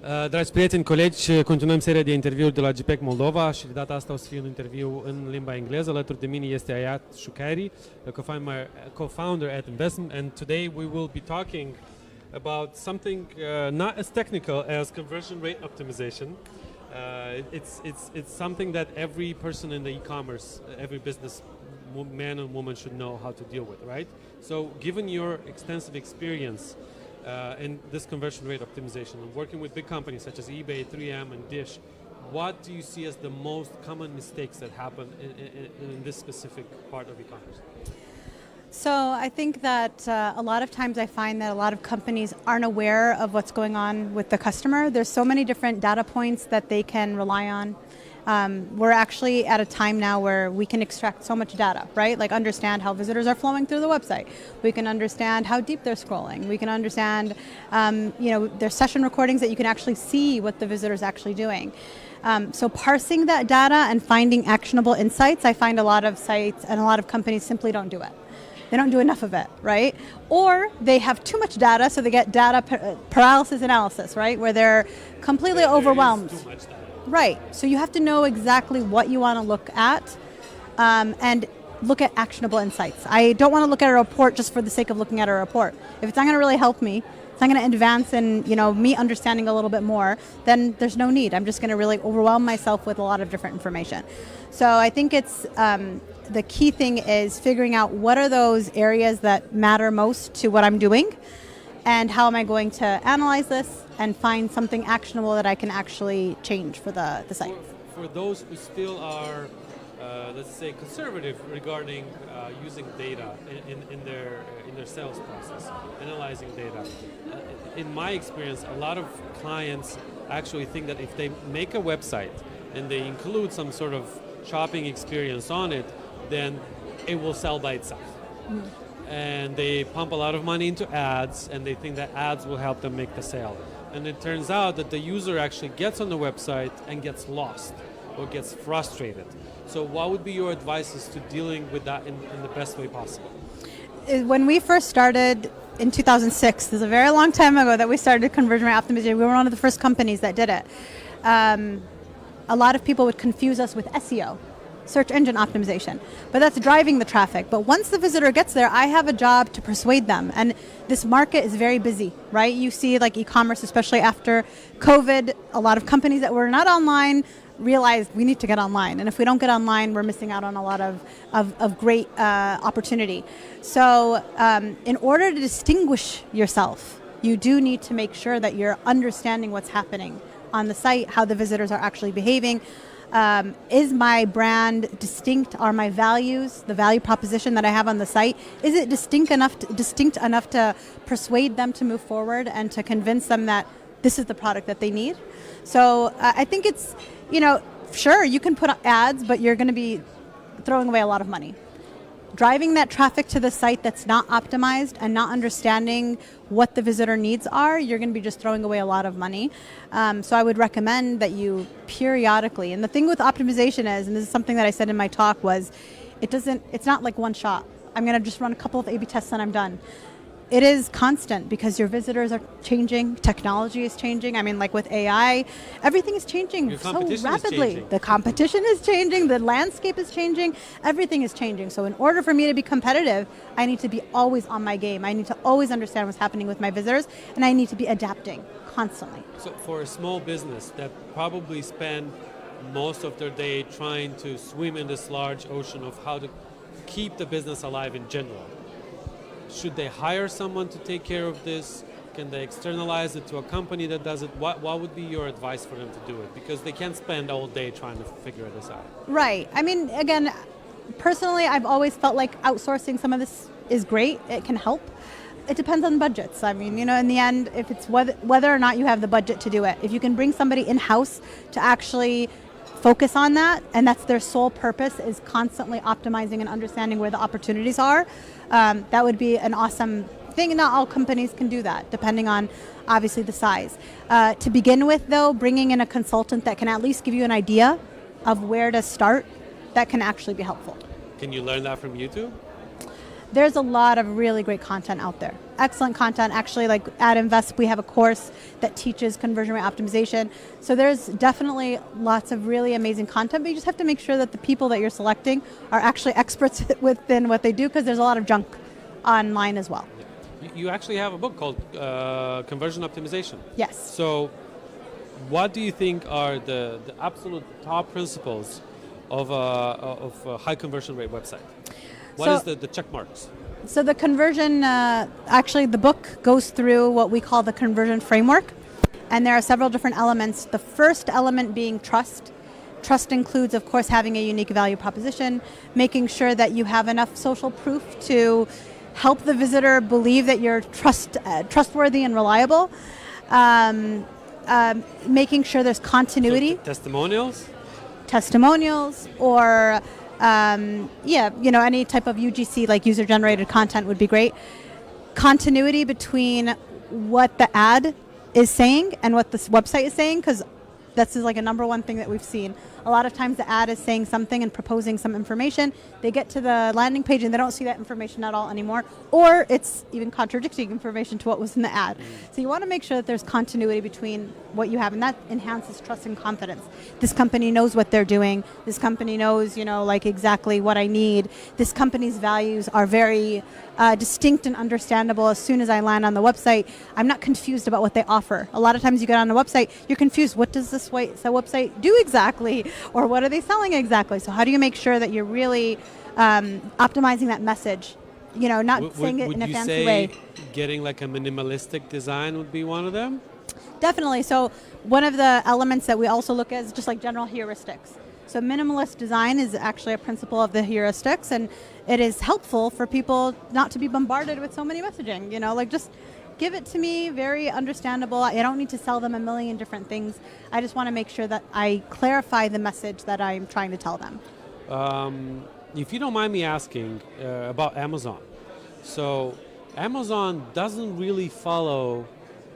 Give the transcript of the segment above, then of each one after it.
Dragi prieteni, colegi, continuăm seria de interviuri de la GPeC Moldova și de data asta o să fie un interviu în limba engleză. Alături de mine este Ayat Shukairy, the co-founder at Investment, and today we will be talking about something not as technical as conversion rate optimization. It's something that every person in the e-commerce, every business man and woman should know how to deal with, right? So given your extensive experience in this conversion rate optimization and working with big companies such as eBay, 3M, and Dish, what do you see as the most common mistakes that happen in this specific part of e-commerce? So I think that a lot of times I find that a lot of companies aren't aware of what's going on with the customer. There's so many different data points that they can rely on. We're actually at a time now where we can extract so much data, right? Like understand how visitors are flowing through the website. We can understand how deep they're scrolling. We can understand, there's session recordings that you can actually see what the visitor's actually doing. So parsing that data and finding actionable insights, I find a lot of sites and a lot of companies simply don't do it. They don't do enough of it, right? Or they have too much data, so they get data paralysis analysis, right? Where they're completely overwhelmed. Too much data. Right. So you have to know exactly what you want to look at and look at actionable insights. I don't want to look at a report just for the sake of looking at a report. If it's not going to really help me, it's not going to advance in me understanding a little bit more, then there's no need. I'm just going to really overwhelm myself with a lot of different information. So I think it's the key thing is figuring out what are those areas that matter most to what I'm doing and how am I going to analyze this and find something actionable that I can actually change for the site. For those who still are, let's say, conservative regarding using data in their sales process, analyzing data. In my experience, a lot of clients actually think that if they make a website and they include some sort of shopping experience on it, then it will sell by itself. Mm. And they pump a lot of money into ads, and they think that ads will help them make the sale. And it turns out that the user actually gets on the website and gets lost or gets frustrated. So what would be your advice to dealing with that in the best way possible? When we first started in 2006, this is a very long time ago that we started conversion rate optimization. We were one of the first companies that did it. A lot of people would confuse us with SEO, search engine optimization, but that's driving the traffic. But once the visitor gets there, I have a job to persuade them. And this market is very busy, right? You see like e-commerce, especially after COVID, a lot of companies that were not online realized we need to get online. And if we don't get online, we're missing out on a lot of great opportunity. So in order to distinguish yourself, you do need to make sure that you're understanding what's happening on the site, how the visitors are actually behaving. Is my brand distinct? Are my values, the value proposition that I have on the site, is it distinct enough to persuade them to move forward and to convince them that this is the product that they need? So I think it's, sure, you can put ads, but you're going to be throwing away a lot of money. Driving that traffic to the site that's not optimized and not understanding what the visitor needs are, you're going to be just throwing away a lot of money. So I would recommend that you periodically, and the thing with optimization is, and this is something that I said in my talk, was it's not like one shot. I'm going to just run a couple of A/B tests and I'm done. It is constant because your visitors are changing, technology is changing. I mean, like with AI, everything is changing so rapidly. The competition is changing, the landscape is changing, everything is changing. So in order for me to be competitive, I need to be always on my game. I need to always understand what's happening with my visitors, and I need to be adapting constantly. So for a small business that probably spend most of their day trying to swim in this large ocean of how to keep the business alive in general, should they hire someone to take care of this? Can they externalize it to a company that does it? What would be your advice for them to do it? Because they can't spend all day trying to figure this out. Right. I mean, again, personally, I've always felt like outsourcing some of this is great. It can help. It depends on budgets. I mean, in the end, if it's whether or not you have the budget to do it. If you can bring somebody in-house to actually focus on that, and that's their sole purpose, is constantly optimizing and understanding where the opportunities are, that would be an awesome thing. Not all companies can do that, depending on obviously the size. To begin with, though, bringing in a consultant that can at least give you an idea of where to start, that can actually be helpful. Can you learn that from YouTube? there's a lot of really great content out there. Excellent content. Actually, like at Invest, we have a course that teaches conversion rate optimization. So there's definitely lots of really amazing content, but you just have to make sure that the people that you're selecting are actually experts within what they do, because there's a lot of junk online as well. You actually have a book called Conversion Optimization. Yes. So what do you think are the absolute top principles of a high conversion rate website? What is the check marks? So the conversion, actually the book goes through what we call the conversion framework, and there are several different elements. The first element being trust. Trust includes, of course, having a unique value proposition, making sure that you have enough social proof to help the visitor believe that you're trustworthy and reliable, making sure there's continuity. So Testimonials, or any type of UGC, like user-generated content, would be great. Continuity between what the ad is saying and what this website is saying, because that's like a number one thing that we've seen. A lot of times the ad is saying something and proposing some information. They get to the landing page and they don't see that information at all anymore, or it's even contradicting information to what was in the ad. So you want to make sure that there's continuity between what you have, and that enhances trust and confidence. This company knows what they're doing. This company knows, like exactly what I need. This company's values are very distinct and understandable. As soon as I land on the website, I'm not confused about what they offer. A lot of times you get on a website, you're confused. What does this website do exactly? Or what are they selling exactly? So how do you make sure that you're really optimizing that message? Not saying it in a fancy way. Getting like a minimalistic design would be one of them? Definitely. So one of the elements that we also look at is just like general heuristics. So minimalist design is actually a principle of the heuristics, and it is helpful for people not to be bombarded with so many messaging. Just give it to me, very understandable. I don't need to sell them a million different things. I just want to make sure that I clarify the message that I'm trying to tell them. If you don't mind me asking about Amazon. So Amazon doesn't really follow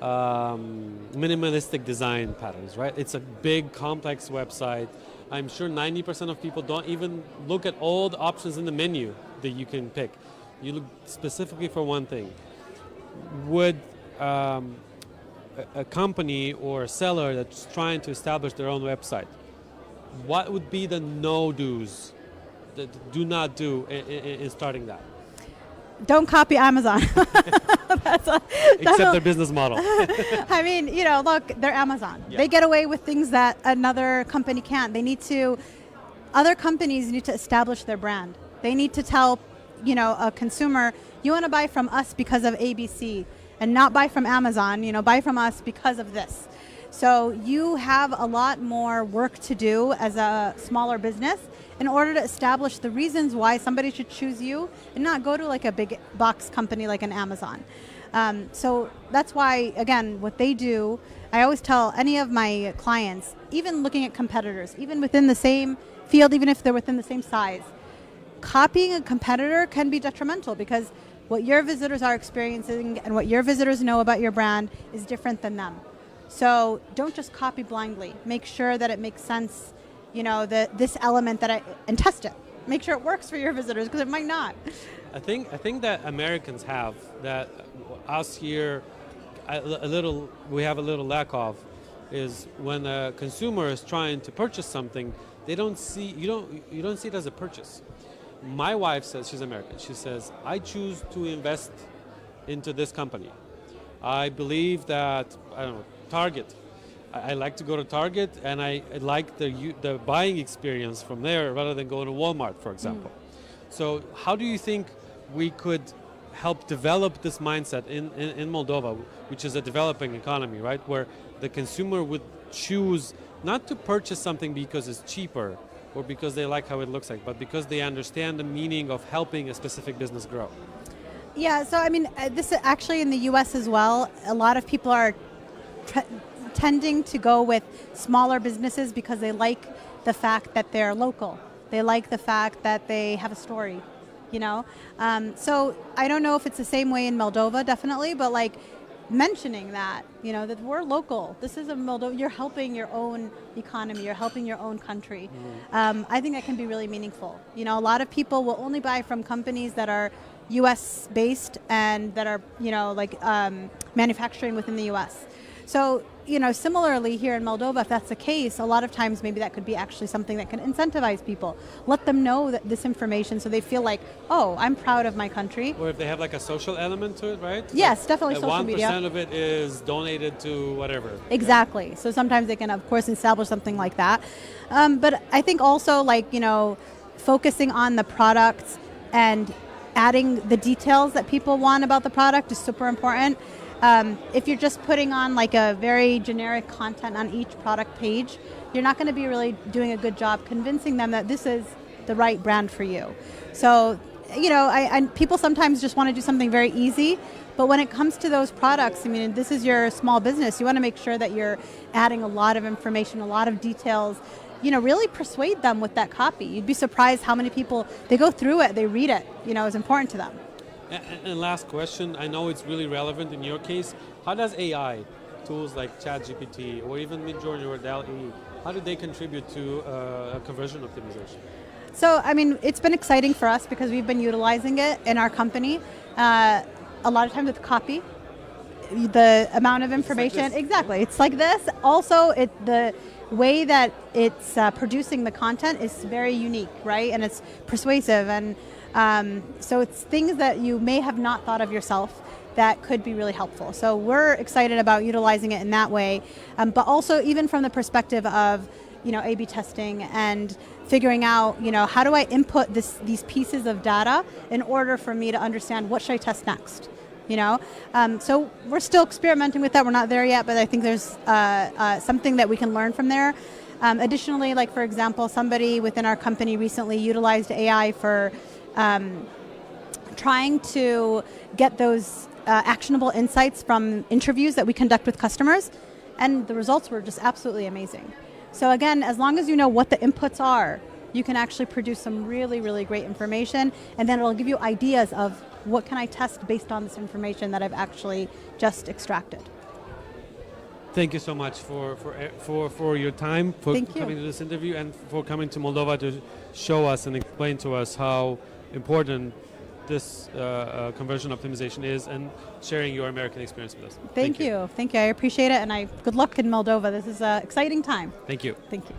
minimalistic design patterns, right? It's a big, complex website. I'm sure 90% of people don't even look at all the options in the menu that you can pick. You look specifically for one thing. Would a company or a seller that's trying to establish their own website, what would be the no-dos that do not do in starting that? Don't copy Amazon. Except their business model. I mean, look, they're Amazon. Yeah. They get away with things that another company can't. Other companies need to establish their brand. They need to tell, a consumer, you want to buy from us because of ABC, and not buy from Amazon, buy from us because of this. So you have a lot more work to do as a smaller business in order to establish the reasons why somebody should choose you and not go to like a big box company like an Amazon. So that's why, again, what they do, I always tell any of my clients, even looking at competitors, even within the same field, even if they're within the same size, copying a competitor can be detrimental, because what your visitors are experiencing and what your visitors know about your brand is different than them. So don't just copy blindly. Make sure that it makes sense, this element and test it. Make sure it works for your visitors, because it might not. I think that Americans have that us here we have a little lack of, is when a consumer is trying to purchase something, you don't see it as a purchase. My wife says, she's American, she says, I choose to invest into this company. I believe that, Target. I like to go to Target, and I like the buying experience from there rather than going to Walmart, for example. So how do you think we could help develop this mindset in Moldova, which is a developing economy, right? Where the consumer would choose not to purchase something because it's cheaper or because they like how it looks like, but because they understand the meaning of helping a specific business grow. Yeah, so I mean, this is actually in the US as well. A lot of people are tending to go with smaller businesses because they like the fact that they're local. They like the fact that they have a story, So I don't know if it's the same way in Moldova, definitely, but like mentioning that, that we're local. This is a Moldova. You're helping your own economy. You're helping your own country. I think that can be really meaningful. A lot of people will only buy from companies that are U.S. based and that are, manufacturing within the U.S. So, similarly here in Moldova, if that's the case, a lot of times maybe that could be actually something that can incentivize people. Let them know that this information so they feel like, oh, I'm proud of my country. Or if they have like a social element to it, right? Yes, definitely social media. 1% of it is donated to whatever. Exactly. Yeah. So sometimes they can, of course, establish something like that. But I think also focusing on the products and adding the details that people want about the product is super important. If you're just putting on like a very generic content on each product page, you're not going to be really doing a good job convincing them that this is the right brand for you. So, people sometimes just want to do something very easy, but when it comes to those products, this is your small business. You want to make sure that you're adding a lot of information, a lot of details, really persuade them with that copy. You'd be surprised how many people, they go through it, they read it, is important to them. And last question, I know it's really relevant in your case. How does AI, tools like ChatGPT or even Midjourney or DALL-E, how do they contribute to conversion optimization? So, it's been exciting for us because we've been utilizing it in our company. A lot of times with copy, the amount of information, like exactly, it's like this. Also, the way that it's producing the content is very unique, right? And it's persuasive, and so it's things that you may have not thought of yourself that could be really helpful. So we're excited about utilizing it in that way, but also even from the perspective of A/B testing and figuring out how do I input these pieces of data in order for me to understand what should I test next. So we're still experimenting with that. We're not there yet, but I think there's something that we can learn from there. Additionally, like for example, somebody within our company recently utilized AI for trying to get those actionable insights from interviews that we conduct with customers, and the results were just absolutely amazing. So again, as long as you know what the inputs are, you can actually produce some really, really great information, and then it'll give you ideas of what can I test based on this information that I've actually just extracted. Thank you so much for your time, for coming to this interview, and for coming to Moldova to show us and explain to us how important this conversion optimization is, and sharing your American experience with us. Thank you. I appreciate it, and good luck in Moldova. This is an exciting time. Thank you. Thank you.